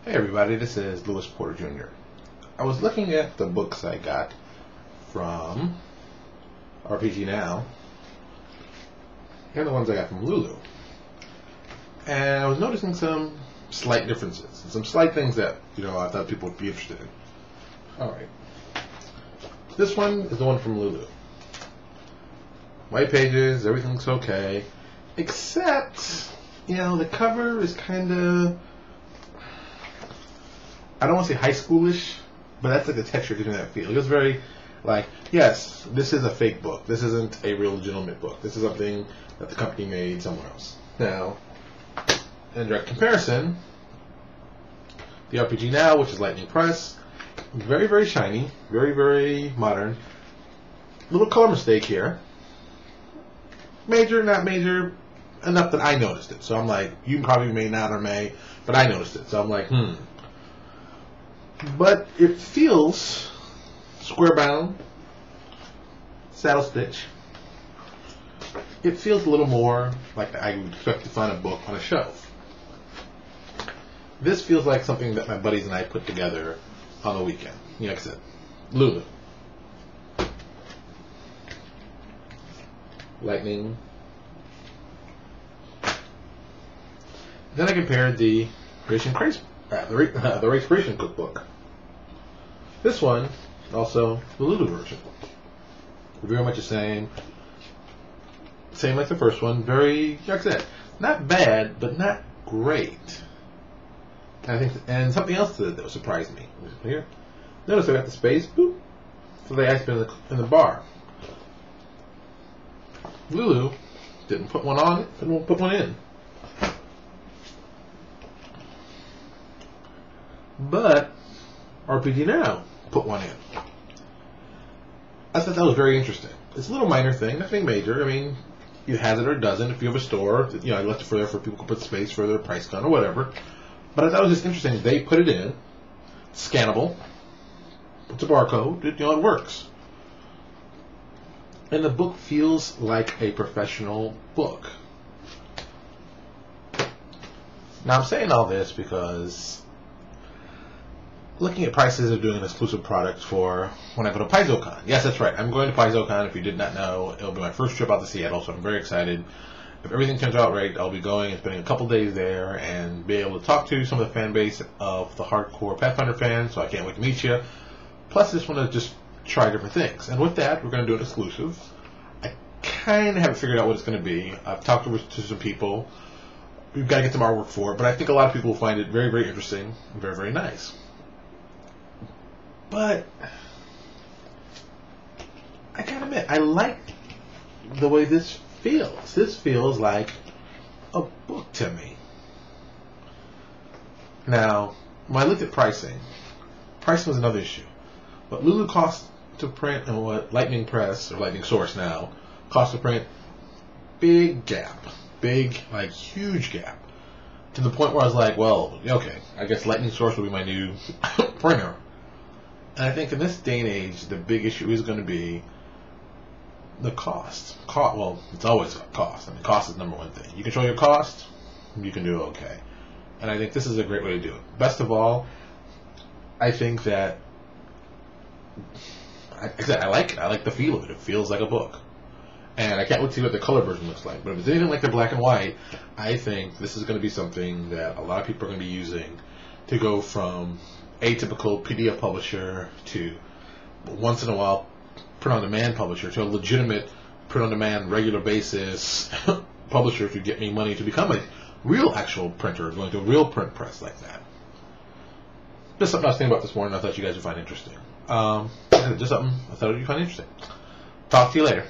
Hey everybody, this is Lewis Porter Jr. I was looking at the books I got from RPG Now and the ones I got from Lulu. And I was noticing some slight differences, some slight things that, I thought people would be interested in. Alright. This one is the one from Lulu. White pages, everything's okay. Except, the cover is kind of, I don't want to say high schoolish, but that's like the texture giving that feel. It was very like, yes, this is a fake book. This isn't a real legitimate book. This is something that the company made somewhere else. Now, in direct comparison, the RPG Now, which is Lightning Press, very, very shiny, very, very modern. Little color mistake here. Major, not major, enough that I noticed it. So I'm like, you probably may not or may, but I noticed it. So I'm like, But it feels square bound, saddle stitch. It feels a little more like I would expect to find a book on a shelf. This feels like something that my buddies and I put together on the weekend. Like I said, Lulu. Lightning. Then I compared the Race Creation Cookbook. This one, also the Lulu version. Very much the same. Same like the first one. Very, like I said, not bad, but not great. And something else that surprised me. Here, notice I got the space, boop, for the ice in the bar. Lulu didn't put one on, didn't put one in. But RPG Now put one in. I thought that was very interesting. It's a little minor thing, nothing major. I mean, it has it or it doesn't. If you have a store, I left it for there for people to put space for their price gun or whatever. But I thought it was just interesting. They put it in, scannable. It's a barcode. It works. And the book feels like a professional book. Now I'm saying all this because looking at prices of doing an exclusive product for when I go to PaizoCon. Yes, that's right. I'm going to PaizoCon. If you did not know, it'll be my first trip out to Seattle, so I'm very excited. If everything turns out right, I'll be going and spending a couple days there and be able to talk to some of the fan base of the hardcore Pathfinder fans, so I can't wait to meet you. Plus, I just want to just try different things. And with that, we're going to do an exclusive. I kind of haven't figured out what it's going to be. I've talked to some people. We've got to get some artwork for it, but I think a lot of people will find it very, very interesting and very, very nice. But I gotta admit, I like the way this feels. This feels like a book to me. Now, when I looked at pricing was another issue. What Lulu cost to print and what Lightning Press, or Lightning Source now, cost to print, big gap. Big, like huge gap. To the point where I was like, well, okay, I guess Lightning Source will be my new printer. And I think in this day and age, the big issue is going to be the cost. Well, it's always cost. I mean, cost is number one thing. You control your cost, you can do okay. And I think this is a great way to do it. Best of all, I think that, I like it. I like the feel of it. It feels like a book. And I can't wait to see what the color version looks like. But if it's anything like the black and white, I think this is going to be something that a lot of people are going to be using to go from atypical PDF publisher to once in a while print-on-demand publisher to a legitimate print-on-demand regular basis publisher to get me money to become a real actual printer, going to a real print press like that. Just something I was thinking about this morning I thought you guys would find interesting. Just something I thought you'd find interesting. Talk to you later.